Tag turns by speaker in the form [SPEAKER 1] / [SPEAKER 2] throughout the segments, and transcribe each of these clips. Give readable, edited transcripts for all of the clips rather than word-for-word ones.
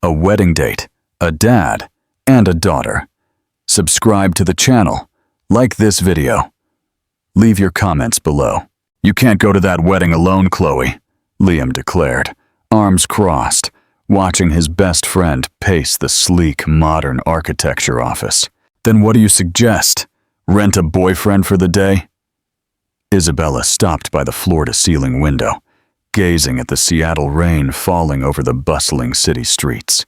[SPEAKER 1] a wedding date, a dad, and a daughter. Subscribe to the channel, like this video. Leave your comments below. "You can't go to that wedding alone, Chloe," Liam declared, arms crossed, watching his best friend pace the sleek, modern architecture office. "Then what do you suggest? Rent a boyfriend for the day?" Isabella stopped by the floor-to-ceiling window, gazing at the Seattle rain falling over the bustling city streets.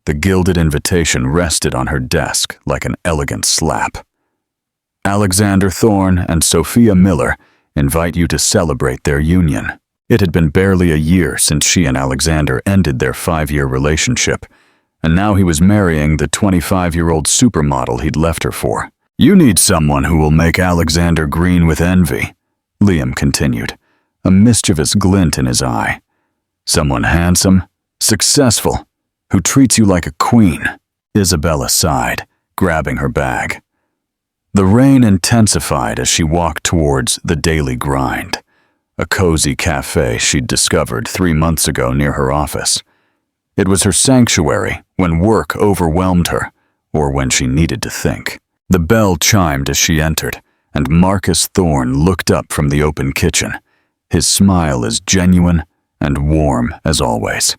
[SPEAKER 1] The gilded invitation rested on her desk like an elegant slap. "Alexander Thorne and Sophia Miller invite you to celebrate their union." It had been barely a year since she and Alexander ended their 5-year relationship, and now he was marrying the 25-year-old supermodel he'd left her for. "You need someone who will make Alexander green with envy," Liam continued, a mischievous glint in his eye. "Someone handsome, successful, who treats you like a queen." Isabella sighed, grabbing her bag. The rain intensified as she walked towards the Daily Grind, a cozy cafe she'd discovered 3 months ago near her office. It was her sanctuary when work overwhelmed her, or when she needed to think. The bell chimed as she entered, and Marcus Thorne looked up from the open kitchen, his smile as genuine and warm as always.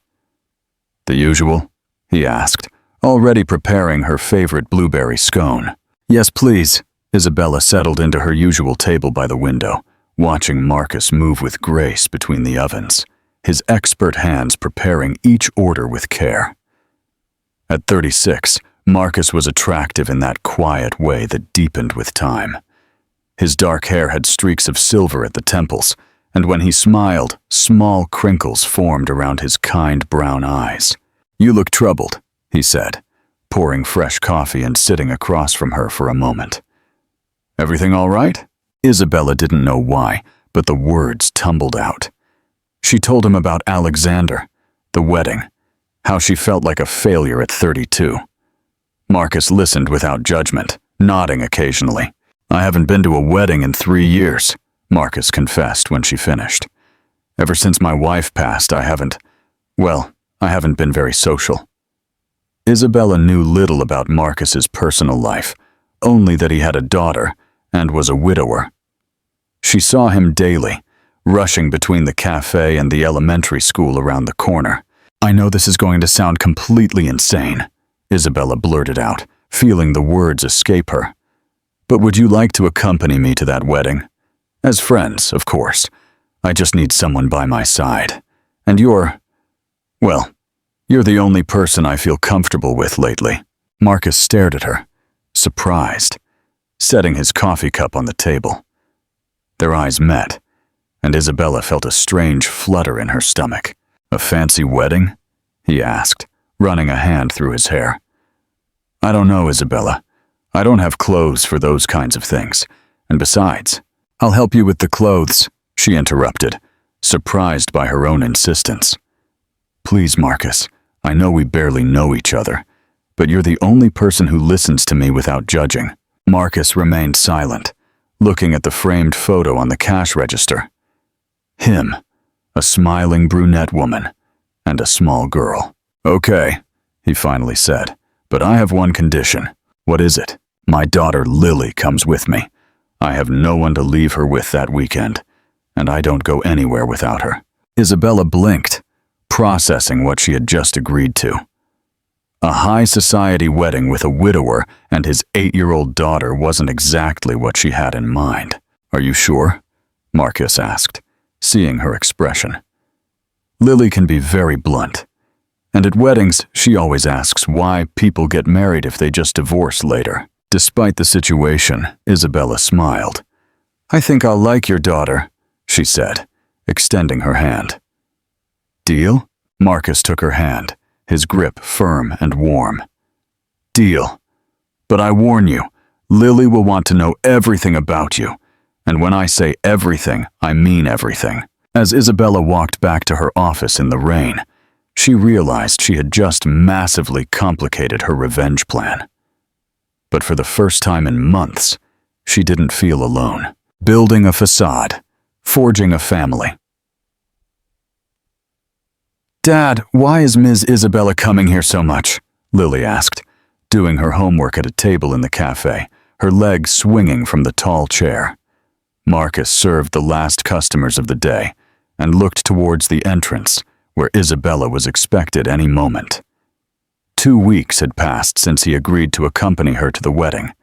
[SPEAKER 1] "The usual?" he asked, already preparing her favorite blueberry scone. "Yes, please." Isabella settled into her usual table by the window, watching Marcus move with grace between the ovens, his expert hands preparing each order with care. At 36, Marcus was attractive in that quiet way that deepened with time. His dark hair had streaks of silver at the temples, and when he smiled, small crinkles formed around his kind brown eyes. "You look troubled," he said, pouring fresh coffee and sitting across from her for a moment. "Everything all right?" Isabella didn't know why, but the words tumbled out. She told him about Alexander, the wedding, how she felt like a failure at 32. Marcus listened without judgment, nodding occasionally. "I haven't been to a wedding in 3 years, Marcus confessed when she finished. "Ever since my wife passed, I haven't been very social." Isabella knew little about Marcus's personal life, only that he had a daughter and was a widower. She saw him daily, rushing between the cafe and the elementary school around the corner. "I know this is going to sound completely insane," Isabella blurted out, feeling the words escape her. "But would you like to accompany me to that wedding? As friends, of course. I just need someone by my side. And you're the only person I feel comfortable with lately." Marcus stared at her, surprised, setting his coffee cup on the table. Their eyes met, and Isabella felt a strange flutter in her stomach. "A fancy wedding?" he asked, running a hand through his hair. "I don't know, Isabella. I don't have clothes for those kinds of things. And besides—" "I'll help you with the clothes," she interrupted, surprised by her own insistence. "Please, Marcus, I know we barely know each other, but you're the only person who listens to me without judging." Marcus remained silent, looking at the framed photo on the cash register. Him, a smiling brunette woman, and a small girl. "Okay," he finally said, "but I have one condition." "What is it?" "My daughter Lily comes with me. I have no one to leave her with that weekend, and I don't go anywhere without her." Isabella blinked, processing what she had just agreed to. A high society wedding with a widower and his 8-year-old daughter wasn't exactly what she had in mind. "Are you sure?" Marcus asked, seeing her expression. "Lily can be very blunt, and at weddings she always asks why people get married if they just divorce later." Despite the situation, Isabella smiled. "I think I'll like your daughter," she said, extending her hand. "Deal?" Marcus took her hand, his grip firm and warm. "Deal. But I warn you, Lily will want to know everything about you. And when I say everything, I mean everything." As Isabella walked back to her office in the rain, she realized she had just massively complicated her revenge plan. But for the first time in months, she didn't feel alone. Building a facade, forging a family, "Dad, why is Ms. Isabella coming here so much?" Lily asked, doing her homework at a table in the cafe, her legs swinging from the tall chair. Marcus served the last customers of the day and looked towards the entrance, where Isabella was expected any moment. 2 weeks had passed since he agreed to accompany her to the wedding,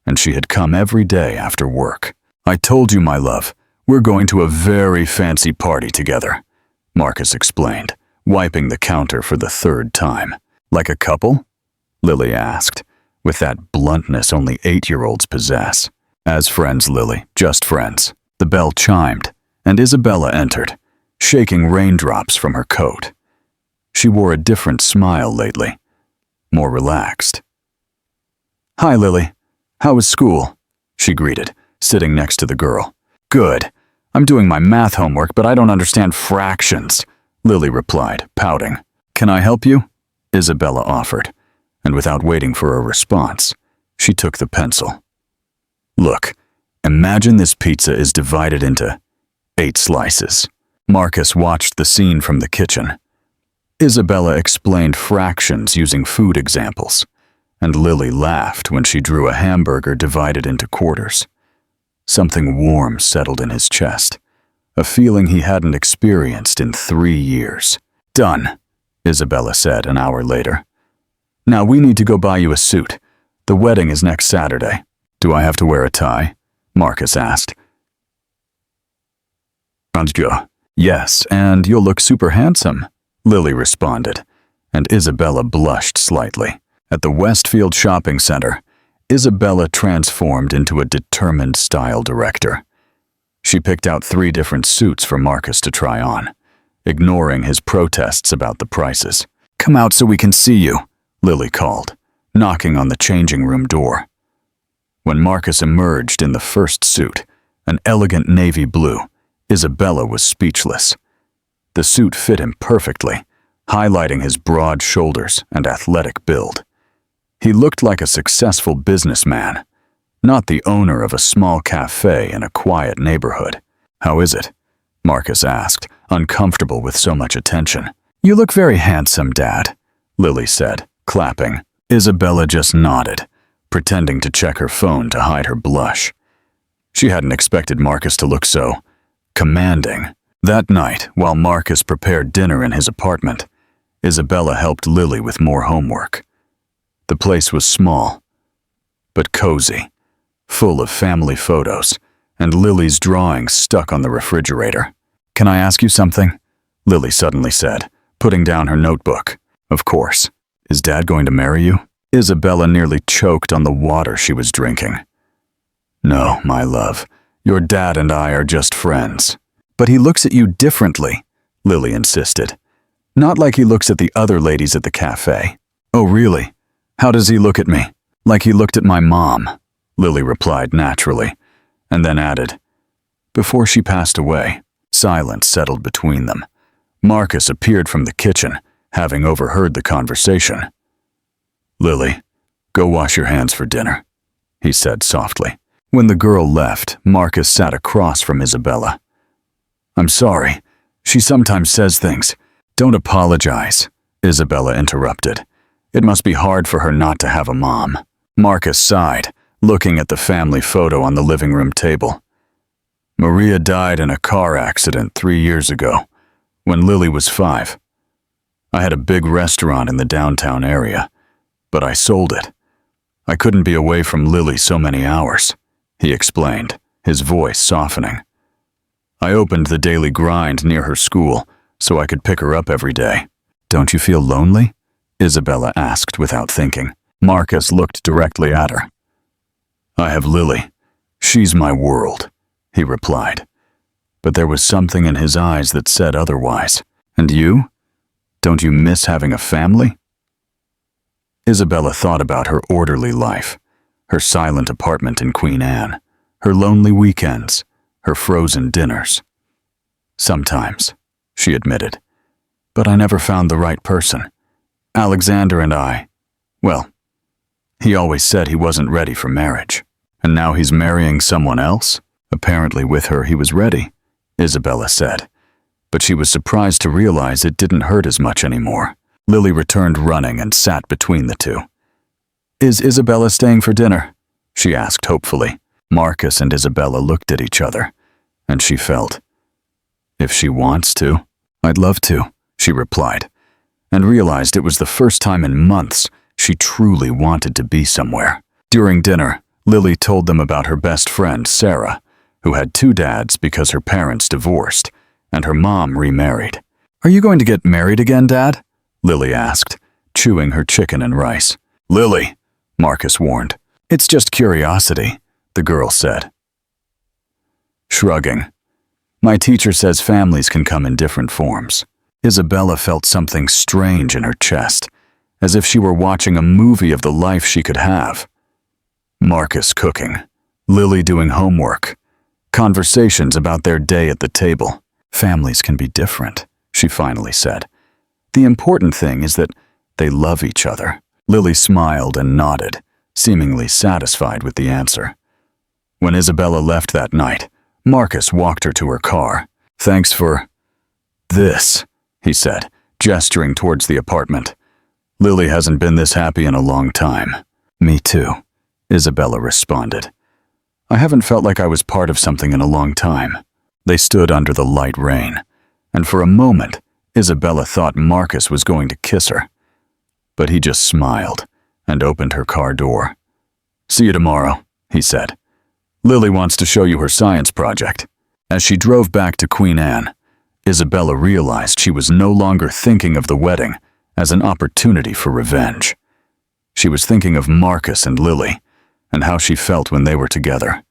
[SPEAKER 1] and she had come every day after work. "I told you, my love, we're going to a very fancy party together," Marcus explained, wiping the counter for the 3rd time. "Like a couple?" Lily asked, with that bluntness only 8-year-olds possess. "As friends, Lily, just friends." The bell chimed, and Isabella entered, shaking raindrops from her coat. She wore a different smile lately, more relaxed. "Hi, Lily. How was school?" she greeted, sitting next to the girl. "Good. I'm doing my math homework, but I don't understand fractions," Lily replied, pouting. "Can I help you?" Isabella offered, and without waiting for a response, she took the pencil. "Look, imagine this pizza is divided into 8 slices." Marcus watched the scene from the kitchen. Isabella explained fractions using food examples, and Lily laughed when she drew a hamburger divided into quarters. Something warm settled in his chest, a feeling he hadn't experienced in 3 years. "Done," Isabella said an hour later. "Now we need to go buy you a suit. The wedding is next Saturday." "Do I have to wear a tie?" Marcus asked. "Yes, and you'll look super handsome," Lily responded, and Isabella blushed slightly. At the Westfield Shopping Center, Isabella transformed into a determined style director. She picked out 3 different suits for Marcus to try on, ignoring his protests about the prices. "Come out so we can see you," Lily called, knocking on the changing room door. When Marcus emerged in the first suit, an elegant navy blue, Isabella was speechless. The suit fit him perfectly, highlighting his broad shoulders and athletic build. He looked like a successful businessman, not the owner of a small cafe in a quiet neighborhood. "How is it?" Marcus asked, uncomfortable with so much attention. "You look very handsome, Dad," Lily said, clapping. Isabella just nodded, pretending to check her phone to hide her blush. She hadn't expected Marcus to look so commanding. That night, while Marcus prepared dinner in his apartment, Isabella helped Lily with more homework. The place was small, but cozy, full of family photos, and Lily's drawings stuck on the refrigerator. "Can I ask you something?" Lily suddenly said, putting down her notebook. "Of course. Is Dad going to marry you?" Isabella nearly choked on the water she was drinking. "No, my love. Your dad and I are just friends." "But he looks at you differently," Lily insisted. "Not like he looks at the other ladies at the cafe." "Oh, really? How does he look at me?" "Like he looked at my mom," Lily replied naturally, and then added, "Before she passed away." Silence settled between them. Marcus appeared from the kitchen, having overheard the conversation. "Lily, go wash your hands for dinner," he said softly. When the girl left, Marcus sat across from Isabella. "I'm sorry. She sometimes says things." "Don't apologize," Isabella interrupted. "It must be hard for her not to have a mom." Marcus sighed, looking at the family photo on the living room table. "Maria died in a car accident 3 years ago, when Lily was 5. I had a big restaurant in the downtown area, but I sold it. I couldn't be away from Lily so many hours," he explained, his voice softening. "I opened the daily grind near her school so I could pick her up every day." "Don't you feel lonely?" Isabella asked without thinking. Marcus looked directly at her. "I have Lily. She's my world," he replied. But there was something in his eyes that said otherwise. "And you? Don't you miss having a family?" Isabella thought about her orderly life, her silent apartment in Queen Anne, her lonely weekends, her frozen dinners. "Sometimes," she admitted, "but I never found the right person. Alexander and I, well, he always said he wasn't ready for marriage. And now he's marrying someone else? Apparently with her he was ready," Isabella said. but she was surprised to realize it didn't hurt as much anymore. Lily returned running and sat between the two. "Is Isabella staying for dinner?" she asked hopefully. Marcus and Isabella looked at each other, and she felt, "If she wants to, I'd love to," she replied, and realized it was the first time in months she truly wanted to be somewhere. During dinner, Lily told them about her best friend, Sarah, who had 2 dads because her parents divorced, and her mom remarried. "Are you going to get married again, Dad?" Lily asked, chewing her chicken and rice. "Lily," Marcus warned. "It's just curiosity," the girl said. Shrugging. "My teacher says families can come in different forms." Isabella felt something strange in her chest, as if she were watching a movie of the life she could have. Marcus cooking, Lily doing homework, conversations about their day at the table. "Families can be different," she finally said. "The important thing is that they love each other." Lily smiled and nodded, seemingly satisfied with the answer. When Isabella left that night, Marcus walked her to her car. "Thanks for this," he said, gesturing towards the apartment. "Lily hasn't been this happy in a long time." "Me too," Isabella responded. "I haven't felt like I was part of something in a long time." They stood under the light rain, and for a moment, Isabella thought Marcus was going to kiss her. But he just smiled and opened her car door. "See you tomorrow," he said. "Lily wants to show you her science project." As she drove back to Queen Anne, Isabella realized she was no longer thinking of the wedding as an opportunity for revenge. She was thinking of Marcus and Lily, and how she felt when they were together.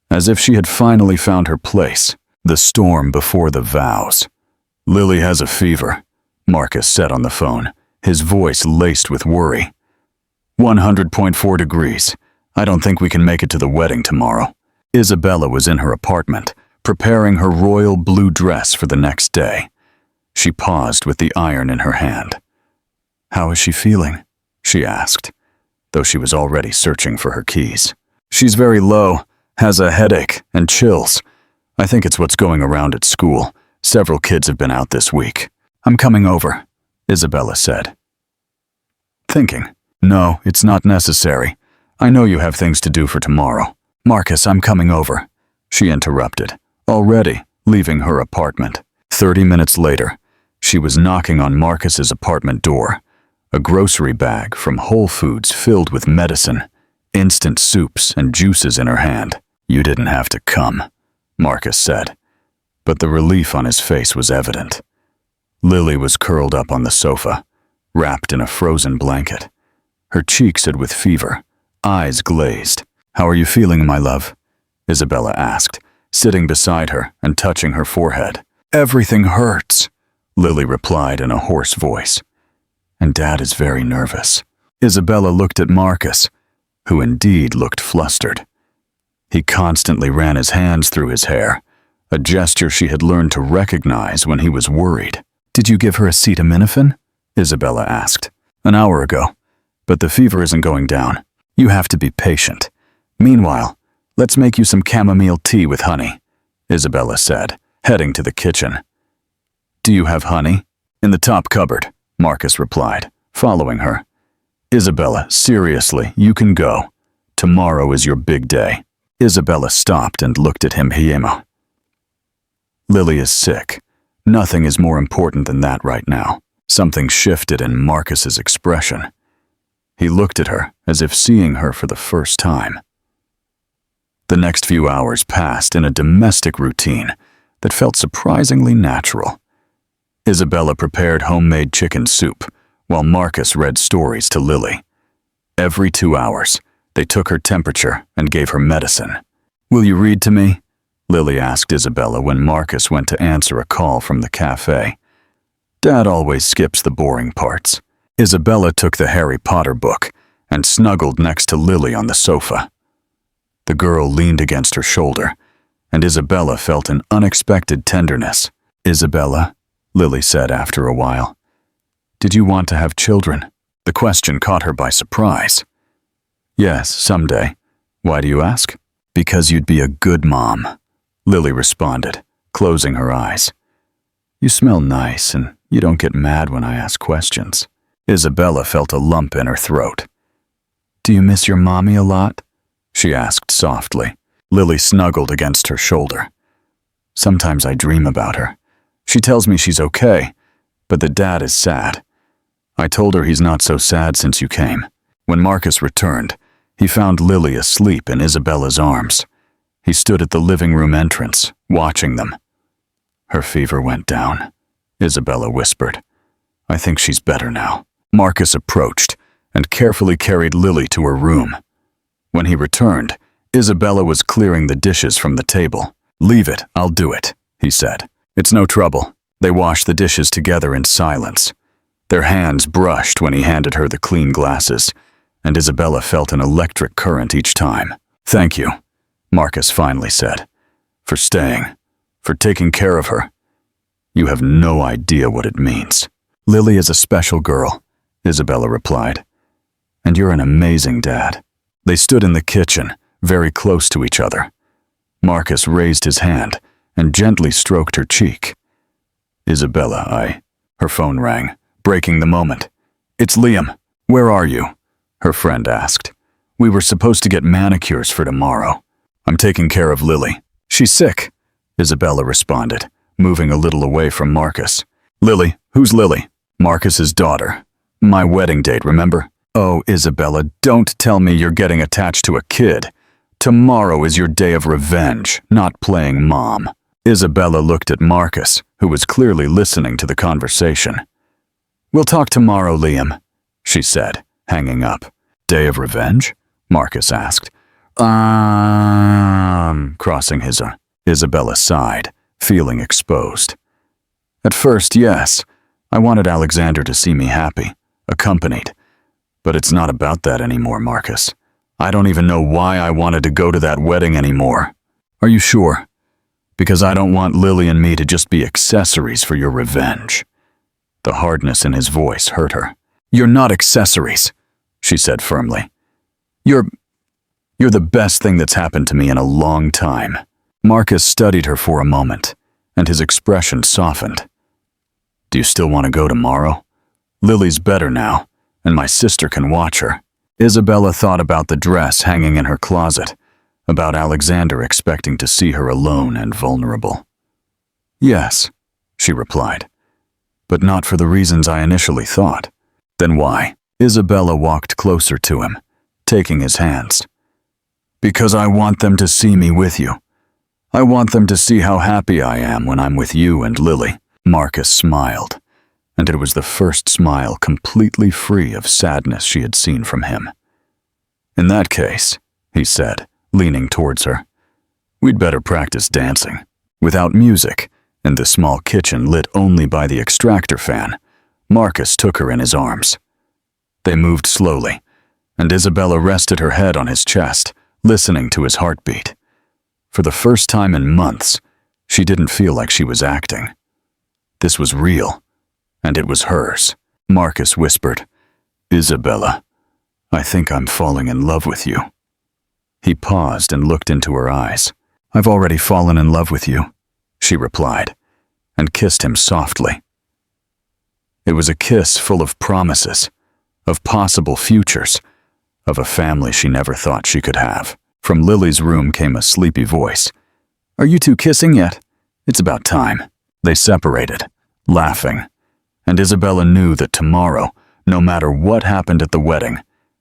[SPEAKER 1] As if she had finally found her place, the storm before the vows. "Lily has a fever," Marcus said on the phone, his voice laced with worry. 100.4 degrees. I don't think we can make it to the wedding tomorrow." Isabella was in her apartment, preparing her royal blue dress for the next day. She paused with the iron in her hand. "How is she feeling?" she asked, though she was already searching for her keys. "She's very low, has a headache and chills. I think it's what's going around at school. Several kids have been out this week." "I'm coming over," Isabella said. Thinking, "No, it's not necessary. I know you have things to do for tomorrow." "Marcus, I'm coming over," she interrupted, already leaving her apartment. 30 minutes later, she was knocking on Marcus's apartment door, a grocery bag from Whole Foods filled with medicine, instant soups and juices in her hand. "You didn't have to come," Marcus said, but the relief on his face was evident. Lily was curled up on the sofa, wrapped in a frozen blanket. Her cheeks had with fever, eyes glazed. "How are you feeling, my love?" Isabella asked, sitting beside her and touching her forehead. "Everything hurts," Lily replied in a hoarse voice. "And Dad is very nervous." Isabella looked at Marcus, who indeed looked flustered. He constantly ran his hands through his hair, a gesture she had learned to recognize when he was worried. "Did you give her acetaminophen?" Isabella asked. "An hour ago, but the fever isn't going down. You have to be patient. Meanwhile, let's make you some chamomile tea with honey," Isabella said, heading to the kitchen. "Do you have honey?" "In the top cupboard," Marcus replied, following her. "Isabella, seriously, you can go. Tomorrow is your big day." Isabella stopped and looked at him. "Hiemo. Lily is sick. Nothing is more important than that right now." Something shifted in Marcus's expression. He looked at her as if seeing her for the first time. The next few hours passed in a domestic routine that felt surprisingly natural. Isabella prepared homemade chicken soup, while Marcus read stories to Lily. Every 2 hours, they took her temperature and gave her medicine. "Will you read to me?" Lily asked Isabella when Marcus went to answer a call from the cafe. "Dad always skips the boring parts." Isabella took the Harry Potter book and snuggled next to Lily on the sofa. The girl leaned against her shoulder, and Isabella felt an unexpected tenderness. "Isabella," Lily said after a while, "did you want to have children?" The question caught her by surprise. "Yes, someday." "Why do you ask?" "Because you'd be a good mom," Lily responded, closing her eyes. You smell nice and you don't get mad when I ask questions. Isabella felt a lump in her throat. Do you miss your mommy a lot? She asked softly. Lily snuggled against her shoulder. Sometimes I dream about her. She tells me she's okay, but that Dad is sad. I told her he's not so sad since you came. When Marcus returned, he found Lily asleep in Isabella's arms. He stood at the living room entrance, watching them. Her fever went down, Isabella whispered. I think she's better now. Marcus approached and carefully carried Lily to her room. When he returned, Isabella was clearing the dishes from the table. Leave it, I'll do it, he said. It's no trouble. They washed the dishes together in silence. Their hands brushed when he handed her the clean glasses, and Isabella felt an electric current each time. Thank you, Marcus finally said, for staying, for taking care of her. You have no idea what it means. Lily is a special girl, Isabella replied. And you're an amazing dad. They stood in the kitchen, very close to each other. Marcus raised his hand and gently stroked her cheek. Isabella, Her phone rang, breaking the moment. It's Liam. Where are you? Her friend asked. We were supposed to get manicures for tomorrow. I'm taking care of Lily. She's sick, Isabella responded, moving a little away from Marcus. Lily? Who's Lily? Marcus's daughter. My wedding date, remember? Oh, Isabella, don't tell me you're getting attached to a kid. Tomorrow is your day of revenge, not playing mom. Isabella looked at Marcus, who was clearly listening to the conversation. We'll talk tomorrow, Liam, she said, hanging up. Day of revenge? Marcus asked. Crossing his Isabella sighed, feeling exposed. At first, yes. I wanted Alexander to see me happy, accompanied. But it's not about that anymore, Marcus. I don't even know why I wanted to go to that wedding anymore. Are you sure? Because I don't want Lily and me to just be accessories for your revenge. The hardness in his voice hurt her. You're not accessories, she said firmly. You're the best thing that's happened to me in a long time. Marcus studied her for a moment, and his expression softened. Do you still want to go tomorrow? Lily's better now, and my sister can watch her. Isabella thought about the dress hanging in her closet, about Alexander expecting to see her alone and vulnerable. Yes, she replied, but not for the reasons I initially thought. Then why? Isabella walked closer to him, taking his hands. Because I want them to see me with you. I want them to see how happy I am when I'm with you and Lily. Marcus smiled, and it was the first smile completely free of sadness she had seen from him. In that case, he said, leaning towards her, we'd better practice dancing. Without music, in the small kitchen lit only by the extractor fan, Marcus took her in his arms. They moved slowly, and Isabella rested her head on his chest, listening to his heartbeat. For the first time in months, she didn't feel like she was acting. This was real, and it was hers. Marcus whispered, Isabella, I think I'm falling in love with you. He paused and looked into her eyes. I've already fallen in love with you, she replied, and kissed him softly. It was a kiss full of promises, of possible futures, of a family she never thought she could have. From Lily's room came a sleepy voice. Are you two kissing yet? It's about time. They separated, laughing, and Isabella knew that tomorrow, no matter what happened at the wedding,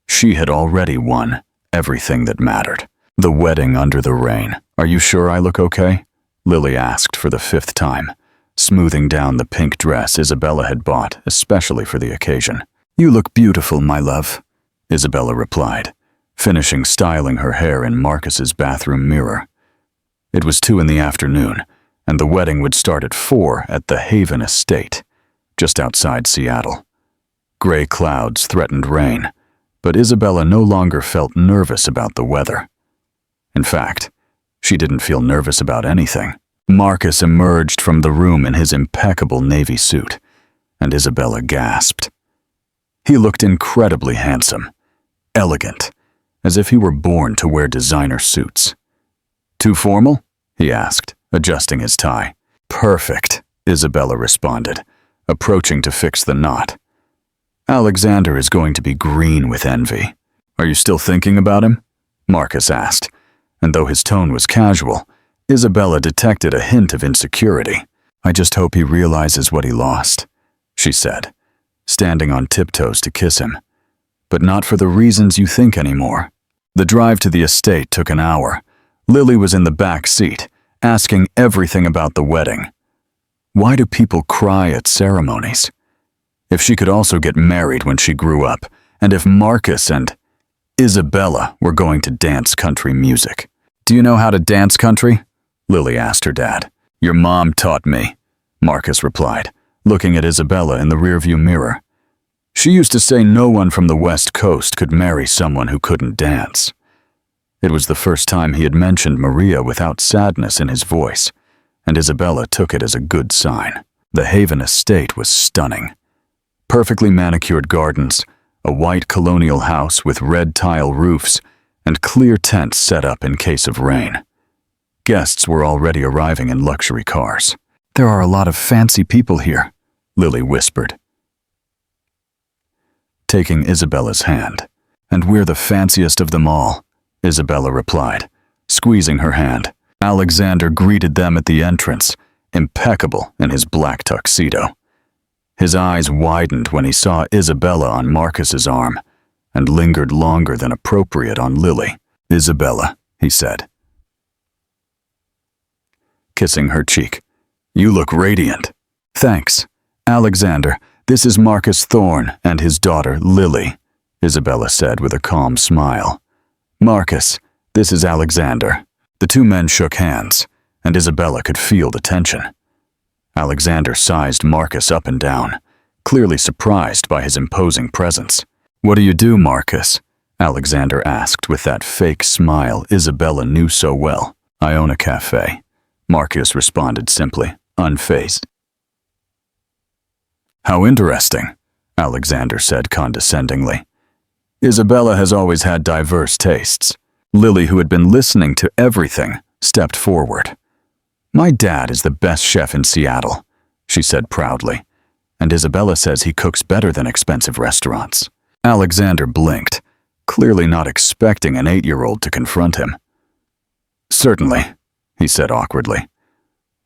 [SPEAKER 1] she had already won everything that mattered. The wedding under the rain. Are you sure I look okay? Lily asked for the 5th time, smoothing down the pink dress Isabella had bought especially for the occasion. You look beautiful, my love, Isabella replied, finishing styling her hair in Marcus's bathroom mirror. It was 2 in the afternoon, and the wedding would start at 4 at the Haven Estate, just outside Seattle. Gray clouds threatened rain, but Isabella no longer felt nervous about the weather. In fact, she didn't feel nervous about anything. Marcus emerged from the room in his impeccable navy suit, and Isabella gasped. He looked incredibly handsome, elegant, as if he were born to wear designer suits. Too formal? He asked, adjusting his tie. Perfect, Isabella responded, approaching to fix the knot. Alexander is going to be green with envy. Are you still thinking about him? Marcus asked, and though his tone was casual, Isabella detected a hint of insecurity. I just hope he realizes what he lost, she said, standing on tiptoes to kiss him. But not for the reasons you think anymore. The drive to the estate took an hour. Lily was in the back seat, asking everything about the wedding. Why do people cry at ceremonies? If she could also get married when she grew up, and if Marcus and Isabella were going to dance country music. Do you know how to dance country? Lily asked her dad. Your mom taught me, Marcus replied, looking at Isabella in the rearview mirror. She used to say no one from the West Coast could marry someone who couldn't dance. It was the first time he had mentioned Maria without sadness in his voice, and Isabella took it as a good sign. The Haven estate was stunning. Perfectly manicured gardens, a white colonial house with red tile roofs, and clear tents set up in case of rain. Guests were already arriving in luxury cars. There are a lot of fancy people here, Lily whispered, taking Isabella's hand. And we're the fanciest of them all, Isabella replied, squeezing her hand. Alexander greeted them at the entrance, impeccable in his black tuxedo. His eyes widened when he saw Isabella on Marcus's arm, and lingered longer than appropriate on Lily. Isabella, he said, kissing her cheek. You look radiant. Thanks. Alexander, this is Marcus Thorne and his daughter, Lily, Isabella said with a calm smile. Marcus, this is Alexander. The two men shook hands, and Isabella could feel the tension. Alexander sized Marcus up and down, clearly surprised by his imposing presence. What do you do, Marcus? Alexander asked with that fake smile Isabella knew so well. I own a cafe, Marcus responded simply, unfazed. How interesting, Alexander said condescendingly. Isabella has always had diverse tastes. Lily, who had been listening to everything, stepped forward. My dad is the best chef in Seattle, she said proudly, and Isabella says he cooks better than expensive restaurants. Alexander blinked, clearly not expecting an 8-year-old to confront him. Certainly, he said awkwardly.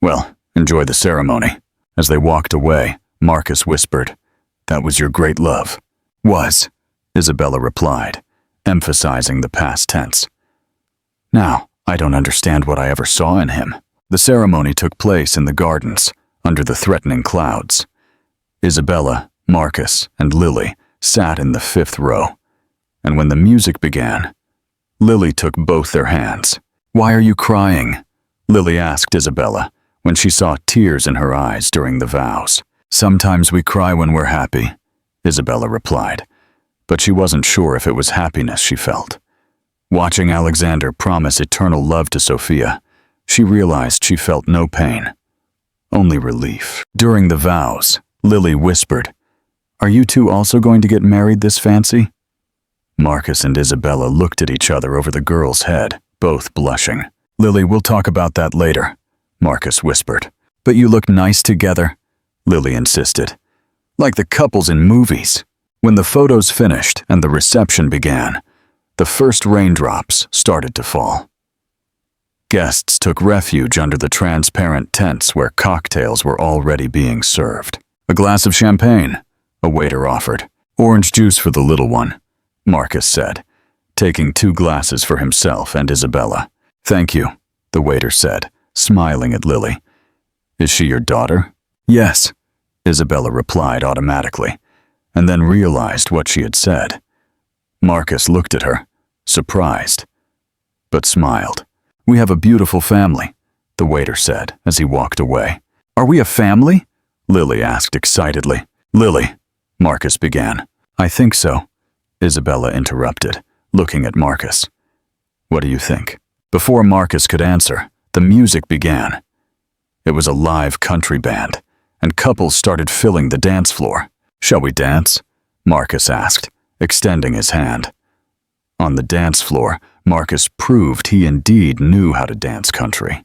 [SPEAKER 1] Well, enjoy the ceremony. As they walked away, Marcus whispered, That was your great love. Was, Isabella replied, emphasizing the past tense. Now, I don't understand what I ever saw in him. The ceremony took place in the gardens, under the threatening clouds. Isabella, Marcus, and Lily sat in the 5th row, and when the music began, Lily took both their hands. Why are you crying? Lily asked Isabella, when she saw tears in her eyes during the vows. Sometimes we cry when we're happy, Isabella replied, but she wasn't sure if it was happiness she felt. Watching Alexander promise eternal love to Sophia, she realized she felt no pain, only relief. During the vows, Lily whispered, Are you two also going to get married this fancy? Marcus and Isabella looked at each other over the girl's head, both blushing. Lily, we'll talk about that later, Marcus whispered. But you look nice together, Lily insisted. Like the couples in movies. When the photos finished and the reception began, the first raindrops started to fall. Guests took refuge under the transparent tents where cocktails were already being served. A glass of champagne, a waiter offered. Orange juice for the little one, Marcus said, taking 2 glasses for himself and Isabella. Thank you, the waiter said, smiling at Lily. Is she your daughter? Yes, Isabella replied automatically, and then realized what she had said. Marcus looked at her, surprised, but smiled. We have a beautiful family, the waiter said as he walked away. Are we a family? Lily asked excitedly. Lily, Marcus began. I think so, Isabella interrupted, looking at Marcus. What do you think? Before Marcus could answer, the music began. It was a live country band, and couples started filling the dance floor. Shall we dance? Marcus asked, extending his hand. On the dance floor, Marcus proved he indeed knew how to dance country.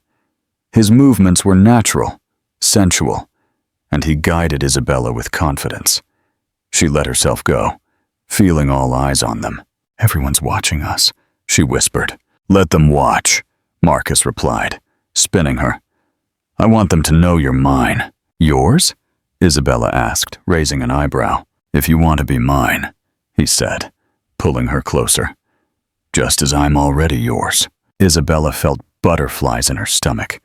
[SPEAKER 1] His movements were natural, sensual, and he guided Isabella with confidence. She let herself go, feeling all eyes on them. "Everyone's watching us," she whispered. "Let them watch," Marcus replied, spinning her. "I want them to know you're mine." "Yours?" Isabella asked, raising an eyebrow. "If you want to be mine," he said, pulling her closer. "Just as I'm already yours." Isabella felt butterflies in her stomach.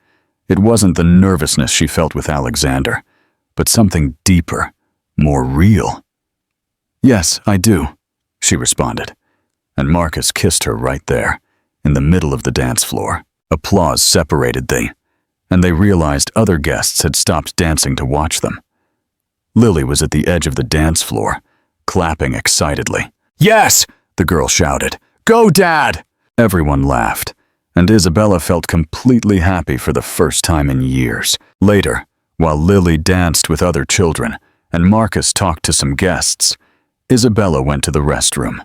[SPEAKER 1] It wasn't the nervousness she felt with Alexander, but something deeper, more real. "Yes, I do," she responded, and Marcus kissed her right there, in the middle of the dance floor. Applause separated them, and they realized other guests had stopped dancing to watch them. Lily was at the edge of the dance floor, clapping excitedly. "Yes!" the girl shouted. "Go, Dad!" Everyone laughed, and Isabella felt completely happy for the first time in years. Later, while Lily danced with other children and Marcus talked to some guests, Isabella went to the restroom.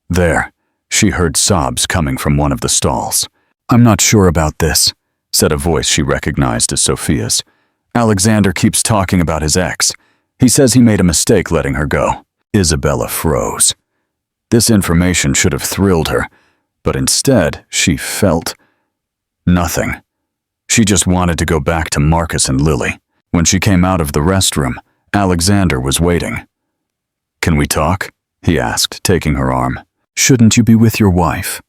[SPEAKER 1] There, she heard sobs coming from one of the stalls. "I'm not sure about this," said a voice she recognized as Sophia's. "Alexander keeps talking about his ex. He says he made a mistake letting her go." Isabella froze. This information should have thrilled her, but instead she felt nothing. She just wanted to go back to Marcus and Lily. When she came out of the restroom, Alexander was waiting. "Can we talk?" he asked, taking her arm. "Shouldn't you be with your wife?"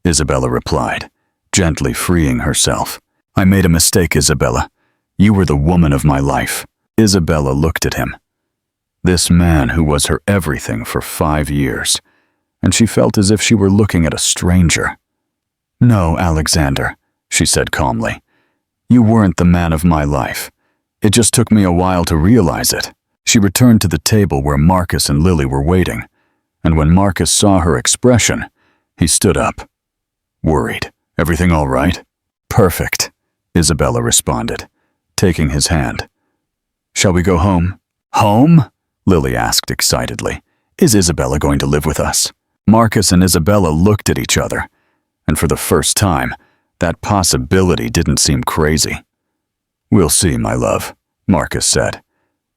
[SPEAKER 1] Isabella replied, gently freeing herself. "I made a mistake, Isabella. You were the woman of my life." Isabella looked at him. This man who was her everything for 5 years, and she felt as if she were looking at a stranger. "No, Alexander," she said calmly. "You weren't the man of my life. It just took me a while to realize it." She returned to the table where Marcus and Lily were waiting, and when Marcus saw her expression, he stood up. Worried. "Everything all right?" "Perfect," Isabella responded, taking his hand. "Shall we go home?" "Home?" Lily asked excitedly. "Is Isabella going to live with us?" Marcus and Isabella looked at each other, and for the first time, that possibility didn't seem crazy. "We'll see, my love," Marcus said.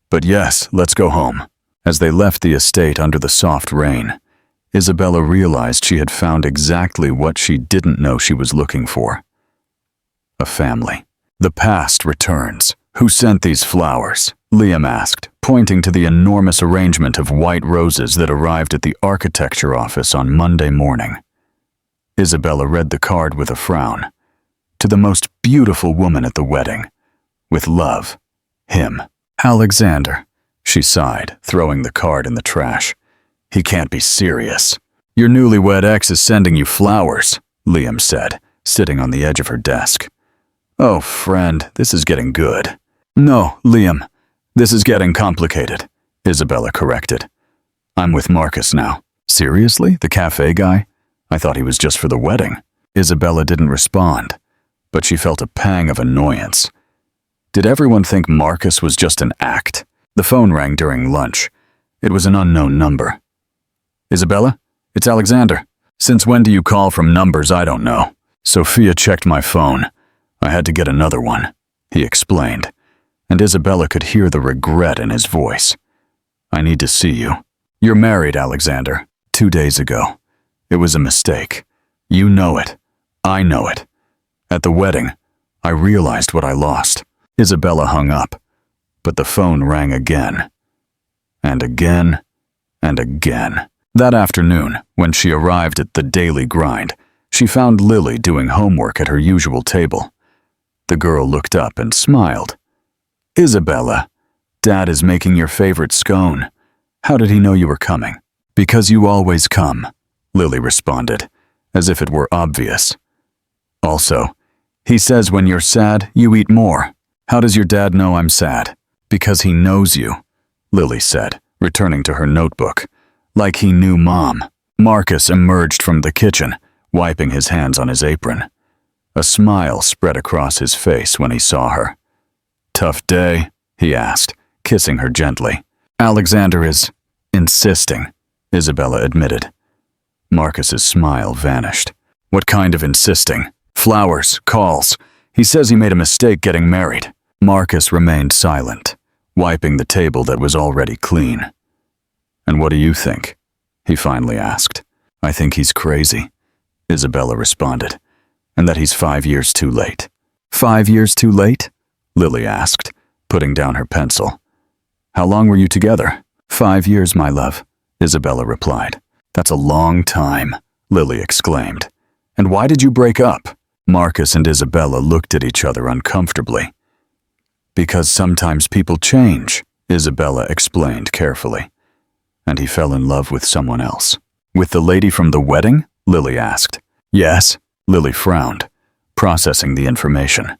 [SPEAKER 1] "But yes, let's go home." As they left the estate under the soft rain, Isabella realized she had found exactly what she didn't know she was looking for. A family. The past returns. "Who sent these flowers?" Liam asked, pointing to the enormous arrangement of white roses that arrived at the architecture office on Monday morning. Isabella read the card with a frown. "To the most beautiful woman at the wedding. With love, him." "Alexander," she sighed, throwing the card in the trash. "He can't be serious." "Your newlywed ex is sending you flowers," Liam said, sitting on the edge of her desk. "Oh, friend, this is getting good." "No, Liam, this is getting complicated," Isabella corrected. "I'm with Marcus now." "Seriously? The cafe guy? I thought he was just for the wedding." Isabella didn't respond, but she felt a pang of annoyance. Did everyone think Marcus was just an act? The phone rang during lunch. It was an unknown number. "Isabella? It's Alexander. Since when do you call from numbers I don't know?" "Sophia checked my phone. I had to get another one," he explained, and Isabella could hear the regret in his voice. "I need to see you." "You're married, Alexander. 2 days ago. It was a mistake. You know it. I know it. At the wedding, I realized what I lost." Isabella hung up, but the phone rang again, and again, and again. That afternoon, when she arrived at the daily grind, she found Lily doing homework at her usual table. The girl looked up and smiled. "Isabella, Dad is making your favorite scone. How did he know you were coming?" "Because you always come," Lily responded, as if it were obvious. "Also, he says when you're sad, you eat more." "How does your dad know I'm sad?" "Because he knows you," Lily said, returning to her notebook. "Like he knew Mom." Marcus emerged from the kitchen, wiping his hands on his apron. A smile spread across his face when he saw her. "Tough day?" he asked, kissing her gently. "Alexander is insisting," Isabella admitted. Marcus's smile vanished. "What kind of insisting?" "Flowers, calls. He says he made a mistake getting married." Marcus remained silent, wiping the table that was already clean. "And what do you think?" he finally asked. "I think he's crazy," Isabella responded, "and that he's 5 years too late." "5 years too late?" Lily asked, putting down her pencil. "How long were you together?" "5 years, my love," Isabella replied. "That's a long time," Lily exclaimed. "And why did you break up?" Marcus and Isabella looked at each other uncomfortably. "Because sometimes people change," Isabella explained carefully. "And he fell in love with someone else." "With the lady from the wedding?" Lily asked. "Yes," Lily frowned, processing the information.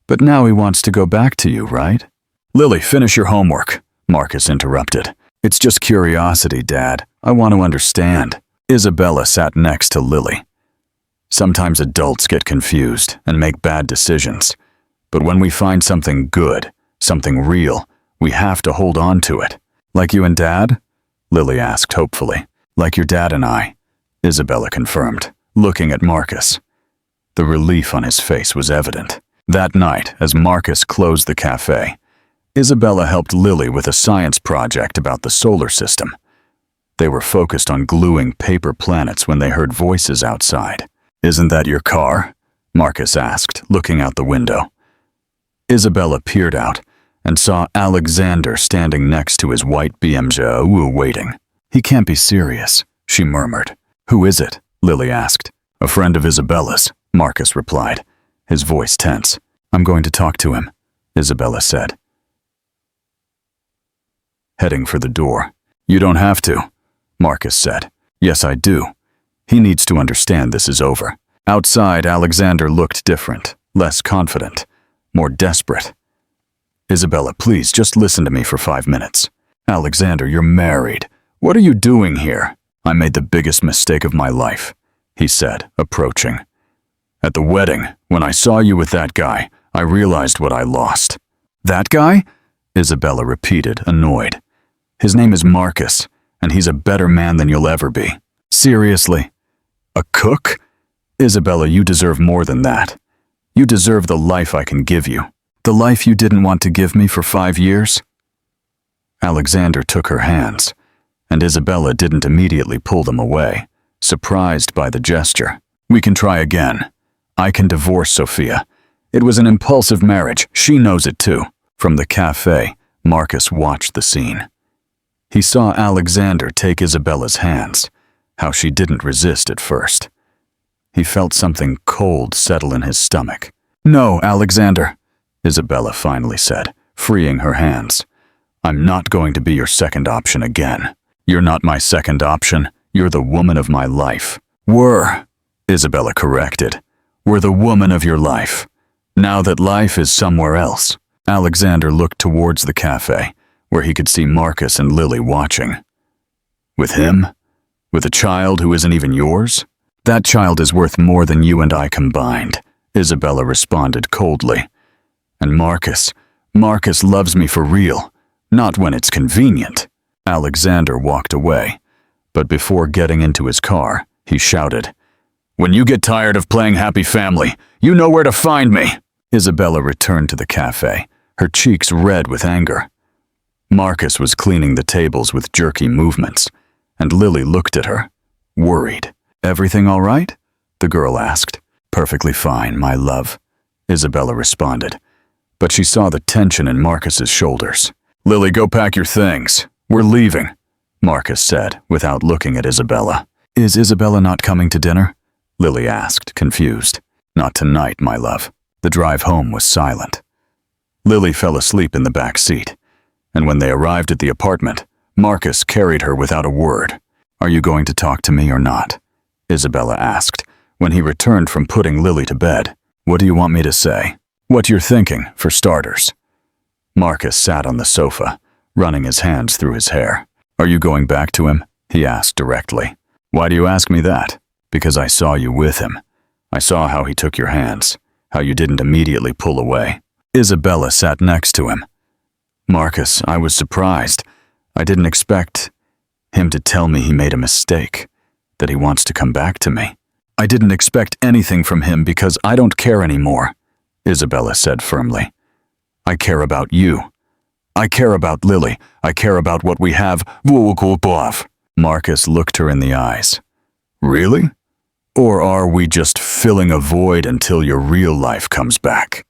[SPEAKER 1] "But now he wants to go back to you, right?" "Lily, finish your homework," Marcus interrupted. "It's just curiosity, Dad. I want to understand." Isabella sat next to Lily. "Sometimes adults get confused and make bad decisions. But when we find something good, something real, we have to hold on to it." "Like you and Dad?" Lily asked hopefully. "Like your dad and I," Isabella confirmed, looking at Marcus. The relief on his face was evident. That night, as Marcus closed the cafe, Isabella helped Lily with a science project about the solar system. They were focused on gluing paper planets when they heard voices outside. "Isn't that your car?" Marcus asked, looking out the window. Isabella peered out and saw Alexander standing next to his white BMW waiting. "He can't be serious," she murmured. "Who is it?" Lily asked. "A friend of Isabella's," Marcus replied, his voice tense. "I'm going to talk to him," Isabella said, heading for the door. "You don't have to," Marcus said. "Yes, I do. He needs to understand this is over." Outside, Alexander looked different, less confident, more desperate. "Isabella, please, just listen to me for 5 minutes." "Alexander, you're married. What are you doing here?" "I made the biggest mistake of my life," he said, approaching. "At the wedding, when I saw you with that guy, I realized what I lost." "That guy?" Isabella repeated, annoyed. "His name is Marcus, and he's a better man than you'll ever be." "Seriously? A cook?" "Isabella, you deserve more than that. You deserve the life I can give you." "The life you didn't want to give me for 5 years?" Alexander took her hands, and Isabella didn't immediately pull them away, surprised by the gesture. "We can try again. I can divorce Sophia. It was an impulsive marriage. She knows it too." From the cafe, Marcus watched the scene. He saw Alexander take Isabella's hands, how she didn't resist at first. He felt something cold settle in his stomach. "No, Alexander," Isabella finally said, freeing her hands. "I'm not going to be your second option again." "You're not my second option. You're the woman of my life." "Were," Isabella corrected. "We're the woman of your life. Now that life is somewhere else." Alexander looked towards the cafe, where he could see Marcus and Lily watching. "With him? With a child who isn't even yours?" "That child is worth more than you and I combined," Isabella responded coldly. "And Marcus loves me for real, not when it's convenient." Alexander walked away, but before getting into his car, he shouted, "When you get tired of playing happy family, you know where to find me." Isabella returned to the cafe, her cheeks red with anger. Marcus was cleaning the tables with jerky movements, and Lily looked at her, worried. "Everything all right?" the girl asked. "Perfectly fine, my love," Isabella responded, but she saw the tension in Marcus's shoulders. "Lily, go pack your things. We're leaving," Marcus said, without looking at Isabella. "Is Isabella not coming to dinner?" Lily asked, confused. "Not tonight, my love." The drive home was silent. Lily fell asleep in the back seat, and when they arrived at the apartment, Marcus carried her without a word. "Are you going to talk to me or not?" Isabella asked, when he returned from putting Lily to bed. "What do you want me to say?" "What you're thinking, for starters." Marcus sat on the sofa, running his hands through his hair. "Are you going back to him?" he asked directly. "Why do you ask me that?" "Because I saw you with him. I saw how he took your hands, how you didn't immediately pull away." Isabella sat next to him. "Marcus, I was surprised. I didn't expect him to tell me he made a mistake, that he wants to come back to me. I didn't expect anything from him because I don't care anymore," Isabella said firmly. "I care about you. I care about Lily. I care about what we have. Marcus looked her in the eyes. Really? Or are we just filling a void until your real life comes back?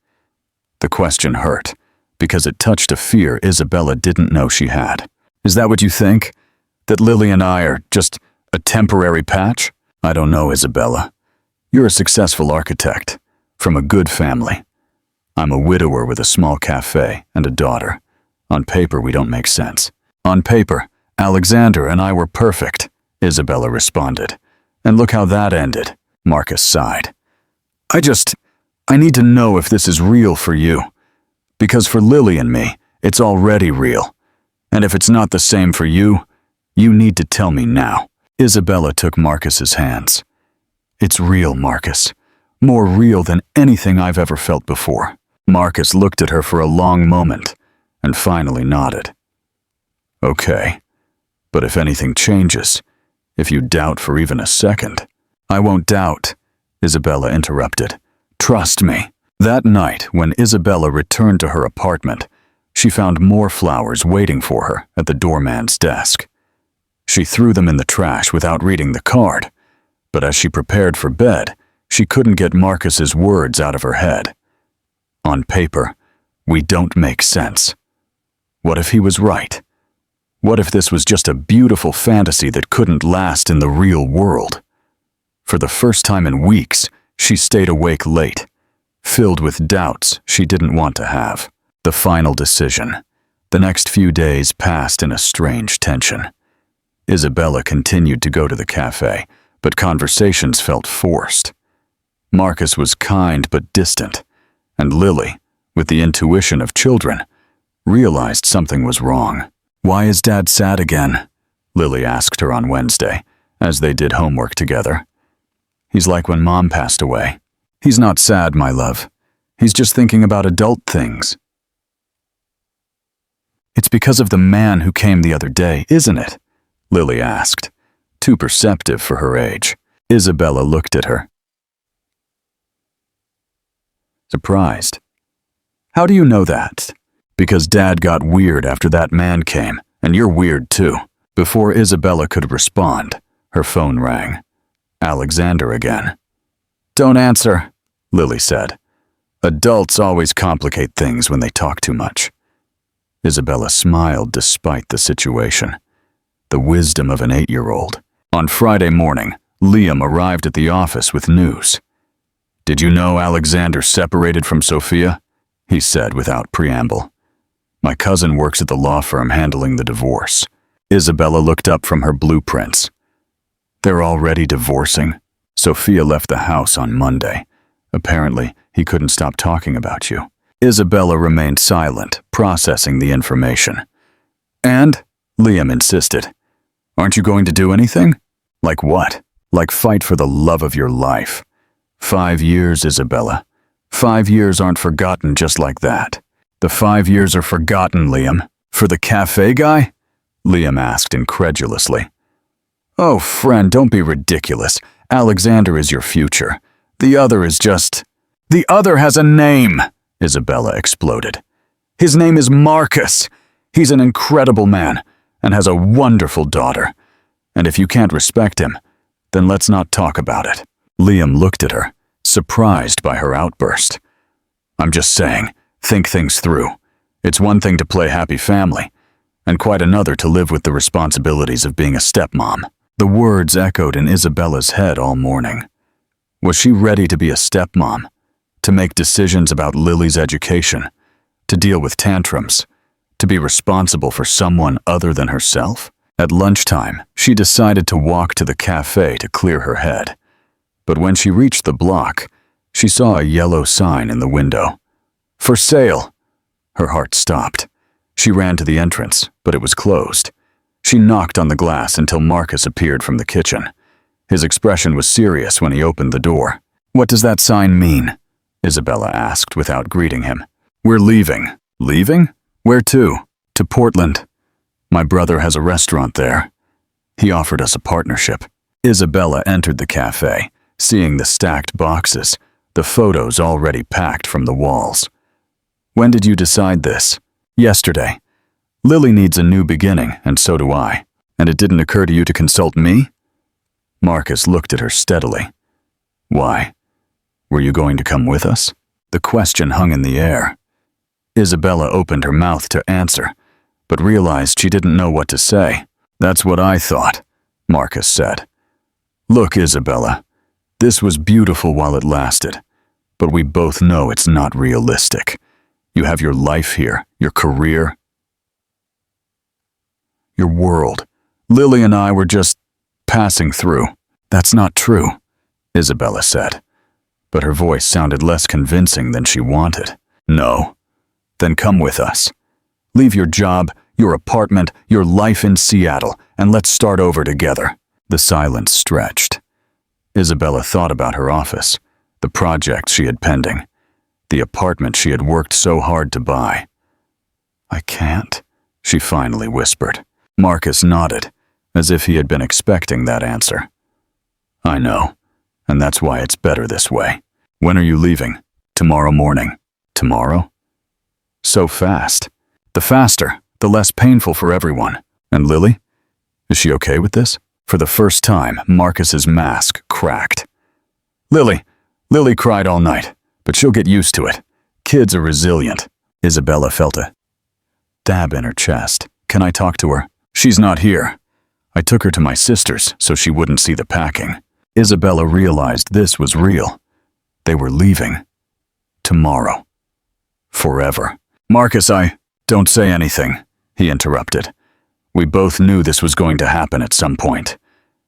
[SPEAKER 1] The question hurt, because it touched a fear Isabella didn't know she had. Is that what you think? That Lily and I are just a temporary patch? I don't know, Isabella. You're a successful architect, from a good family. I'm a widower with a small cafe and a daughter. On paper, we don't make sense. On paper, Alexander and I were perfect, Isabella responded. And look how that ended, Marcus sighed. I need to know if this is real for you. Because for Lily and me, it's already real. And if it's not the same for you, you need to tell me now. Isabella took Marcus's hands. It's real, Marcus. More real than anything I've ever felt before. Marcus looked at her for a long moment and finally nodded. Okay, but if anything changes, if you doubt for even a second, I won't doubt, Isabella interrupted. Trust me. That night, when Isabella returned to her apartment, she found more flowers waiting for her at the doorman's desk. She threw them in the trash without reading the card, but as she prepared for bed, she couldn't get Marcus's words out of her head. On paper, we don't make sense. What if he was right? What if this was just a beautiful fantasy that couldn't last in the real world? For the first time in weeks, she stayed awake late, filled with doubts she didn't want to have. The final decision. The next few days passed in a strange tension. Isabella continued to go to the cafe, but conversations felt forced. Marcus was kind but distant, and Lily, with the intuition of children, realized something was wrong. Why is Dad sad again? Lily asked her on Wednesday, as they did homework together. He's like when Mom passed away. He's not sad, my love. He's just thinking about adult things. It's because of the man who came the other day, isn't it? Lily asked, too perceptive for her age. Isabella looked at her, surprised. How do you know that? Because Dad got weird after that man came, and you're weird too. Before Isabella could respond, her phone rang. Alexander again. Don't answer, Lily said. Adults always complicate things when they talk too much. Isabella smiled despite the situation. The wisdom of an 8-year-old. On Friday morning, Liam arrived at the office with news. Did you know Alexander separated from Sophia? He said without preamble. My cousin works at the law firm handling the divorce. Isabella looked up from her blueprints. They're already divorcing? Sophia left the house on Monday. Apparently, he couldn't stop talking about you. Isabella remained silent, processing the information. And? Liam insisted. Aren't you going to do anything? Like what? Like fight for the love of your life. 5 years, Isabella. 5 years aren't forgotten just like that. The 5 years are forgotten, Liam. For the cafe guy? Liam asked incredulously. Oh, friend, don't be ridiculous. Alexander is your future. The other is just... The other has a name, Isabella exploded. His name is Marcus. He's an incredible man and has a wonderful daughter. And if you can't respect him, then let's not talk about it. Liam looked at her, surprised by her outburst. I'm just saying, think things through. It's one thing to play happy family, and quite another to live with the responsibilities of being a stepmom. The words echoed in Isabella's head all morning. Was she ready to be a stepmom? To make decisions about Lily's education? To deal with tantrums? To be responsible for someone other than herself? At lunchtime, she decided to walk to the cafe to clear her head. But when she reached the block, she saw a yellow sign in the window. For sale! Her heart stopped. She ran to the entrance, but it was closed. She knocked on the glass until Marcus appeared from the kitchen. His expression was serious when he opened the door. What does that sign mean? Isabella asked without greeting him. We're leaving. Leaving? Where to? To Portland. My brother has a restaurant there. He offered us a partnership. Isabella entered the cafe, seeing the stacked boxes, the photos already packed from the walls. When did you decide this? Yesterday. Lily needs a new beginning, and so do I. And it didn't occur to you to consult me? Marcus looked at her steadily. Why? Were you going to come with us? The question hung in the air. Isabella opened her mouth to answer, but realized she didn't know what to say. That's what I thought, Marcus said. Look, Isabella, this was beautiful while it lasted, but we both know it's not realistic. You have your life here, your career, your world. Lily and I were just passing through. That's not true, Isabella said, but her voice sounded less convincing than she wanted. No. Then come with us. Leave your job, your apartment, your life in Seattle, and let's start over together. The silence stretched. Isabella thought about her office, the projects she had pending, the apartment she had worked so hard to buy. I can't, she finally whispered. Marcus nodded, as if he had been expecting that answer. I know, and that's why it's better this way. When are you leaving? Tomorrow morning. Tomorrow? So fast. The faster, the less painful for everyone. And Lily? Is she okay with this? For the first time, Marcus's mask cracked. Lily cried all night, but she'll get used to it. Kids are resilient. Isabella felt a dab in her chest. Can I talk to her? She's not here. I took her to my sister's so she wouldn't see the packing. Isabella realized this was real. They were leaving. Tomorrow. Forever. Marcus, don't say anything, he interrupted. We both knew this was going to happen at some point.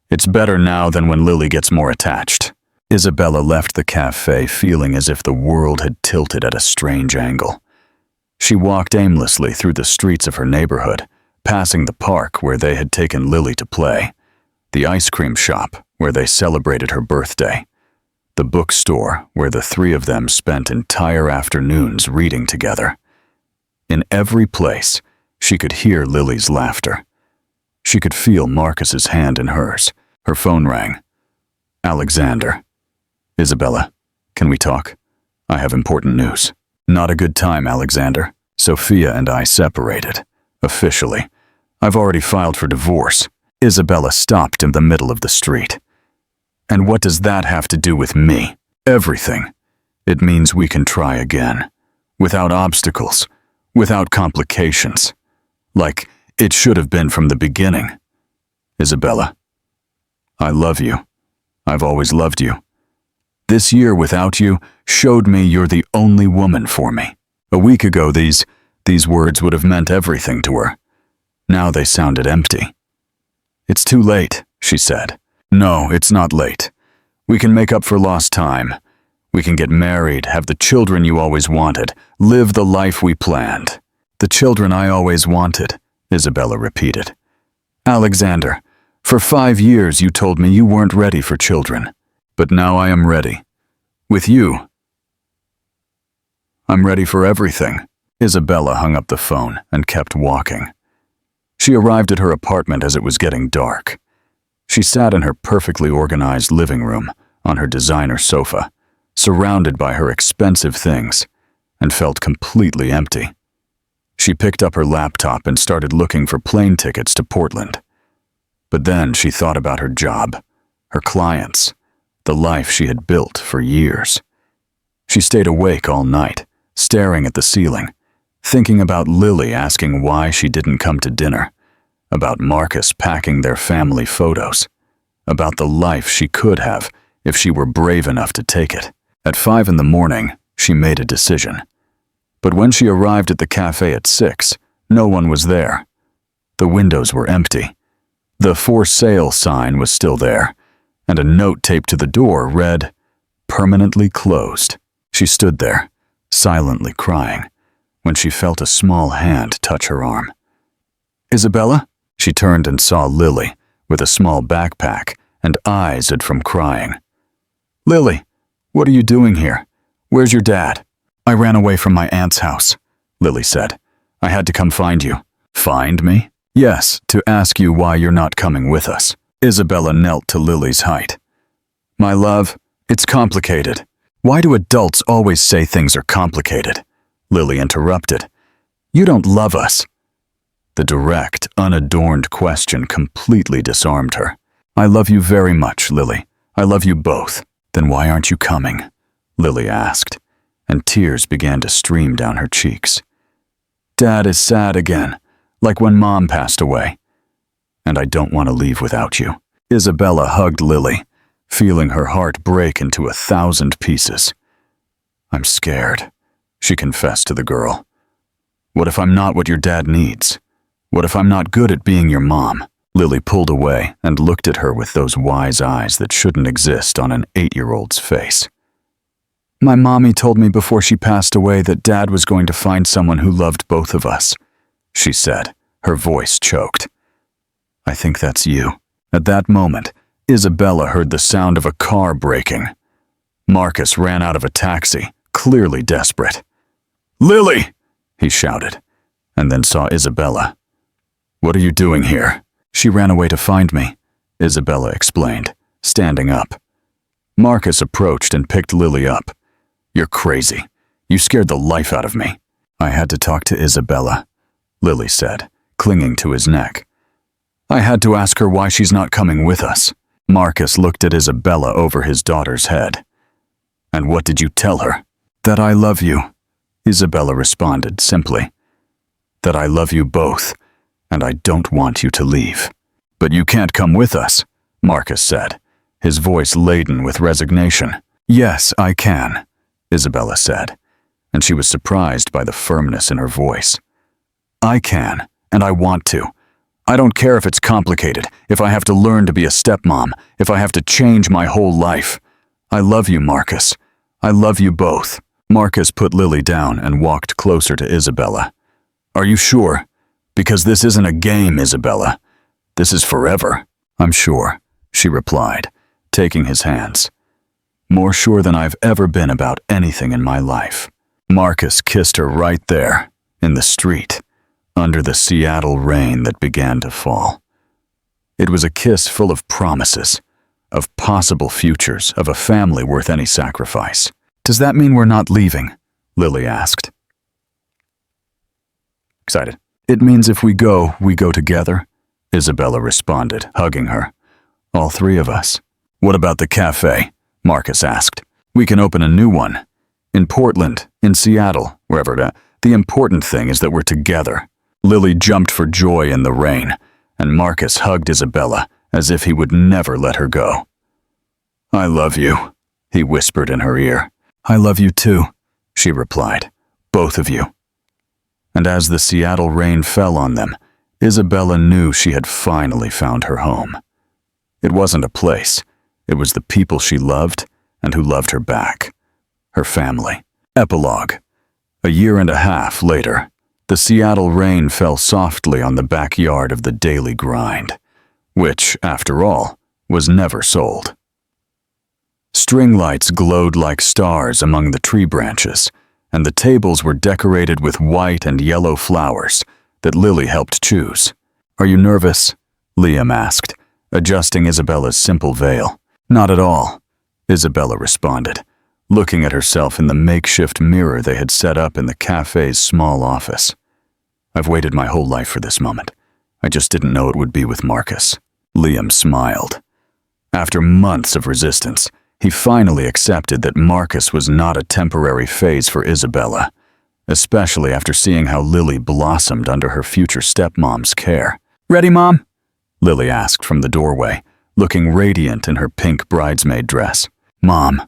[SPEAKER 1] It's better now than when Lily gets more attached. Isabella left the cafe feeling as if the world had tilted at a strange angle. She walked aimlessly through the streets of her neighborhood, passing the park where they had taken Lily to play, the ice cream shop where they celebrated her birthday, the bookstore where the three of them spent entire afternoons reading together. In every place, she could hear Lily's laughter. She could feel Marcus's hand in hers. Her phone rang. Alexander. Isabella, can we talk? I have important news. Not a good time, Alexander. Sophia and I separated. Officially. I've already filed for divorce. Isabella stopped in the middle of the street. And what does that have to do with me? Everything. It means we can try again. Without obstacles. Without complications. Like it should have been from the beginning. Isabella, I love you. I've always loved you. This year without you showed me you're the only woman for me. A week ago, these words would have meant everything to her. Now they sounded empty. It's too late, she said. No, it's not late. We can make up for lost time. We can get married, have the children you always wanted, live the life we planned. The children I always wanted, Isabella repeated. Alexander, for 5 years you told me you weren't ready for children, but now I am ready. With you. I'm ready for everything. Isabella hung up the phone and kept walking. She arrived at her apartment as it was getting dark. She sat in her perfectly organized living room on her designer sofa, surrounded by her expensive things, and felt completely empty. She picked up her laptop and started looking for plane tickets to Portland. But then she thought about her job, her clients, the life she had built for years. She stayed awake all night, staring at the ceiling, thinking about Lily asking why she didn't come to dinner, about Marcus packing their family photos, about the life she could have if she were brave enough to take it. At 5 a.m, she made a decision. But when she arrived at the cafe at 6, no one was there. The windows were empty. The for sale sign was still there, and a note taped to the door read, "Permanently closed." She stood there, silently crying, when she felt a small hand touch her arm. Isabella? She turned and saw Lily, with a small backpack and eyes red from crying. Lily, what are you doing here? Where's your dad? I ran away from my aunt's house, Lily said. I had to come find you. Find me? Yes, to ask you why you're not coming with us. Isabella knelt to Lily's height. My love, it's complicated. Why do adults always say things are complicated? Lily interrupted. You don't love us. The direct, unadorned question completely disarmed her. "I love you very much, Lily. I love you both." "Then why aren't you coming?" Lily asked, and tears began to stream down her cheeks. "Dad is sad again, like when Mom passed away. And I don't want to leave without you." Isabella hugged Lily, feeling her heart break into 1,000 pieces. "I'm scared," she confessed to the girl. "What if I'm not what your dad needs? What if I'm not good at being your mom?" Lily pulled away and looked at her with those wise eyes that shouldn't exist on an 8-year-old's face. "My mommy told me before she passed away that Dad was going to find someone who loved both of us," she said, her voice choked. "I think that's you." At that moment, Isabella heard the sound of a car braking. Marcus ran out of a taxi, clearly desperate. "Lily!" he shouted, and then saw Isabella. "What are you doing here?" "She ran away to find me," Isabella explained, standing up. Marcus approached and picked Lily up. "You're crazy. You scared the life out of me." "I had to talk to Isabella," Lily said, clinging to his neck. "I had to ask her why she's not coming with us." Marcus looked at Isabella over his daughter's head. "And what did you tell her?" "That I love you," Isabella responded simply. "That I love you both, and I don't want you to leave." "But you can't come with us," Marcus said, his voice laden with resignation. "Yes, I can," Isabella said, and she was surprised by the firmness in her voice. "I can, and I want to. I don't care if it's complicated, if I have to learn to be a stepmom, if I have to change my whole life. I love you, Marcus. I love you both." Marcus put Lily down and walked closer to Isabella. "Are you sure? Because this isn't a game, Isabella. This is forever." "I'm sure," she replied, taking his hands. "More sure than I've ever been about anything in my life." Marcus kissed her right there, in the street, under the Seattle rain that began to fall. It was a kiss full of promises, of possible futures, of a family worth any sacrifice. "Does that mean we're not leaving?" Lily asked. Excited. "It means if we go together," Isabella responded, hugging her. "All 3 of us." "What about the cafe?" Marcus asked. "We can open a new one. In Portland, in Seattle, wherever. The important thing is that we're together." Lily jumped for joy in the rain, and Marcus hugged Isabella as if he would never let her go. "I love you," he whispered in her ear. "I love you too," she replied. "Both of you." And as the Seattle rain fell on them, Isabella knew she had finally found her home. It wasn't a place. It was the people she loved and who loved her back. Her family. Epilogue. 1.5 years later, the Seattle rain fell softly on the backyard of the Daily Grind, which, after all, was never sold. String lights glowed like stars among the tree branches, and the tables were decorated with white and yellow flowers that Lily helped choose. "Are you nervous?" Liam asked, adjusting Isabella's simple veil. "Not at all," Isabella responded, looking at herself in the makeshift mirror they had set up in the cafe's small office. "I've waited my whole life for this moment. I just didn't know it would be with Marcus." Liam smiled. After months of resistance, he finally accepted that Marcus was not a temporary phase for Isabella, especially after seeing how Lily blossomed under her future stepmom's care. "Ready, Mom?" Lily asked from the doorway, looking radiant in her pink bridesmaid dress. "Mom."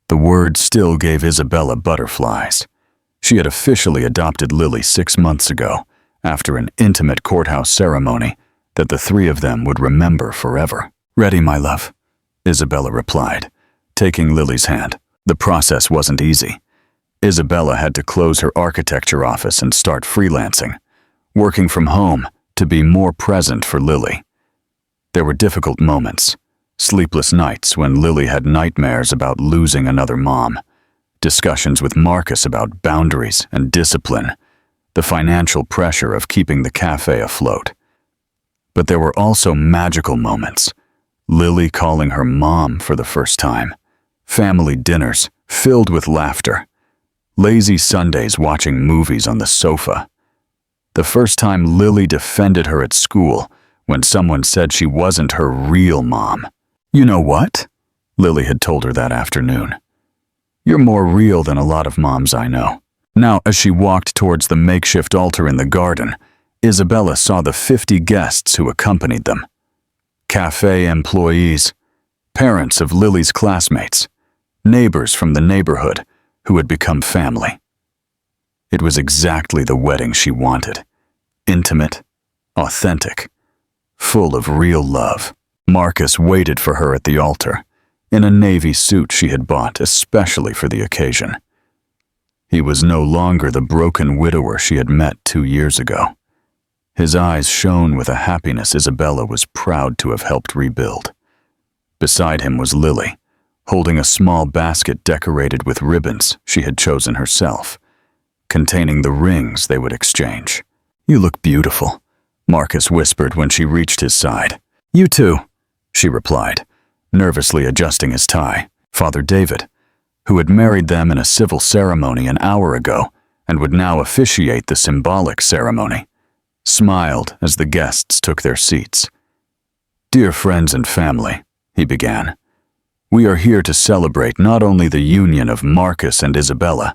[SPEAKER 1] The word still gave Isabella butterflies. She had officially adopted Lily 6 months ago, after an intimate courthouse ceremony that the 3 of them would remember forever. "Ready, my love," Isabella replied, taking Lily's hand. The process wasn't easy. Isabella had to close her architecture office and start freelancing, working from home to be more present for Lily. There were difficult moments, sleepless nights when Lily had nightmares about losing another mom, discussions with Marcus about boundaries and discipline, the financial pressure of keeping the cafe afloat. But there were also magical moments. Lily calling her mom for the first time, family dinners filled with laughter, lazy Sundays watching movies on the sofa. The first time Lily defended her at school when someone said she wasn't her real mom. "You know what?" Lily had told her that afternoon. "You're more real than a lot of moms I know." Now, as she walked towards the makeshift altar in the garden, Isabella saw the 50 guests who accompanied them. Cafe employees, parents of Lily's classmates, neighbors from the neighborhood who had become family. It was exactly the wedding she wanted. Intimate, authentic, full of real love. Marcus waited for her at the altar, in a navy suit she had bought especially for the occasion. He was no longer the broken widower she had met 2 years ago. His eyes shone with a happiness Isabella was proud to have helped rebuild. Beside him was Lily, holding a small basket decorated with ribbons she had chosen herself, containing the rings they would exchange. "You look beautiful," Marcus whispered when she reached his side. "You too," she replied, nervously adjusting his tie. Father David, who had married them in a civil ceremony an hour ago and would now officiate the symbolic ceremony, smiled as the guests took their seats. "Dear friends and family," he began, "we are here to celebrate not only the union of Marcus and Isabella,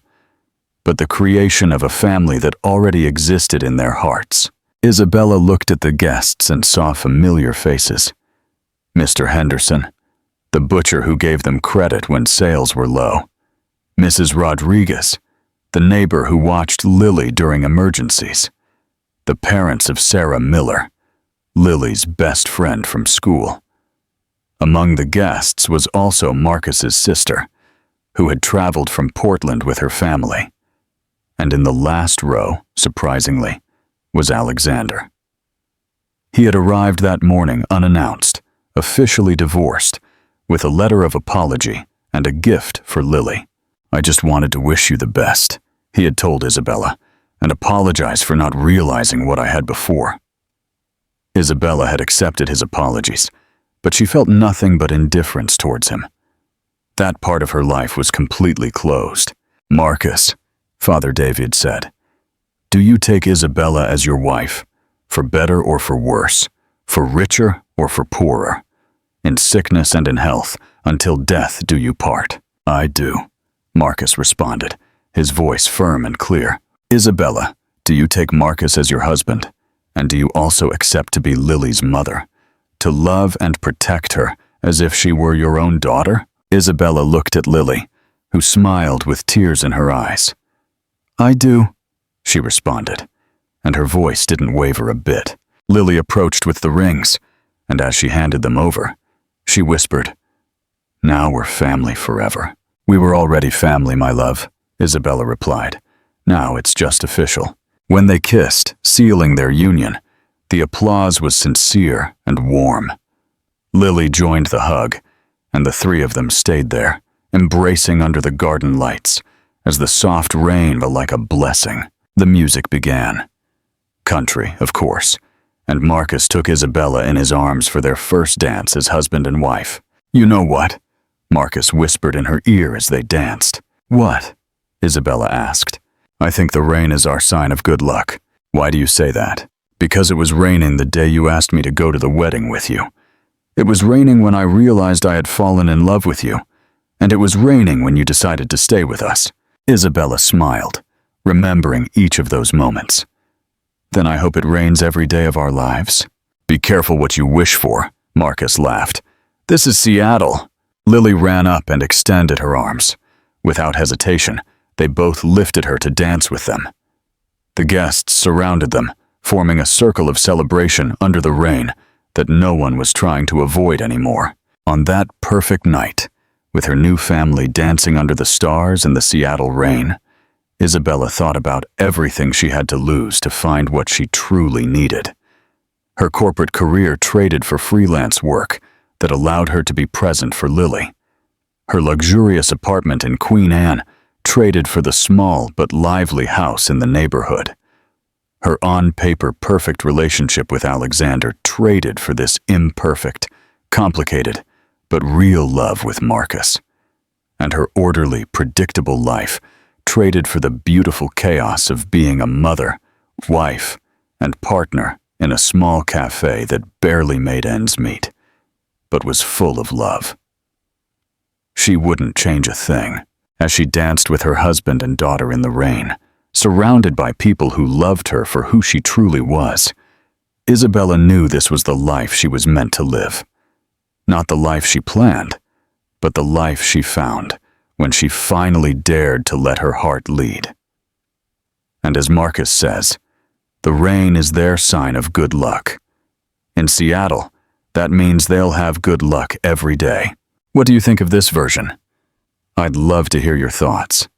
[SPEAKER 1] but the creation of a family that already existed in their hearts." Isabella looked at the guests and saw familiar faces. Mr. Henderson, the butcher who gave them credit when sales were low. Mrs. Rodriguez, the neighbor who watched Lily during emergencies. The parents of Sarah Miller, Lily's best friend from school. Among the guests was also Marcus's sister, who had traveled from Portland with her family. And in the last row, surprisingly, was Alexander. He had arrived that morning unannounced, officially divorced, with a letter of apology and a gift for Lily. "I just wanted to wish you the best," he had told Isabella, "and apologize for not realizing what I had before." Isabella had accepted his apologies, but she felt nothing but indifference towards him. That part of her life was completely closed. "Marcus," Father David said, "do you take Isabella as your wife, for better or for worse, for richer or for poorer, in sickness and in health, until death do you part?" "I do," Marcus responded, his voice firm and clear. "Isabella, do you take Marcus as your husband, and do you also accept to be Lily's mother, to love and protect her as if she were your own daughter?" Isabella looked at Lily, who smiled with tears in her eyes. "I do," she responded, and her voice didn't waver a bit. Lily approached with the rings, and as she handed them over, she whispered, "Now we're family forever." "We were already family, my love," Isabella replied. "Now it's just official." When they kissed, sealing their union, the applause was sincere and warm. Lily joined the hug, and the three of them stayed there, embracing under the garden lights, as the soft rain fell like a blessing. The music began. Country, of course, and Marcus took Isabella in his arms for their first dance as husband and wife. "You know what?" Marcus whispered in her ear as they danced. "What?" Isabella asked. "I think the rain is our sign of good luck." "Why do you say that?" "Because it was raining the day you asked me to go to the wedding with you. It was raining when I realized I had fallen in love with you, and it was raining when you decided to stay with us." Isabella smiled, remembering each of those moments. "Then I hope it rains every day of our lives." "Be careful what you wish for," Marcus laughed. "This is Seattle." Lily ran up and extended her arms. Without hesitation, they both lifted her to dance with them. The guests surrounded them, forming a circle of celebration under the rain that no one was trying to avoid anymore. On that perfect night, with her new family dancing under the stars in the Seattle rain, Isabella thought about everything she had to lose to find what she truly needed. Her corporate career traded for freelance work that allowed her to be present for Lily. Her luxurious apartment in Queen Anne traded for the small but lively house in the neighborhood. Her on-paper perfect relationship with Alexander traded for this imperfect, complicated, but real love with Marcus. And her orderly, predictable life traded for the beautiful chaos of being a mother, wife, and partner in a small cafe that barely made ends meet, but was full of love. She wouldn't change a thing as she danced with her husband and daughter in the rain, surrounded by people who loved her for who she truly was. Isabella knew this was the life she was meant to live. Not the life she planned, but the life she found when she finally dared to let her heart lead. And as Marcus says, the rain is their sign of good luck. In Seattle, that means they'll have good luck every day. What do you think of this version? I'd love to hear your thoughts.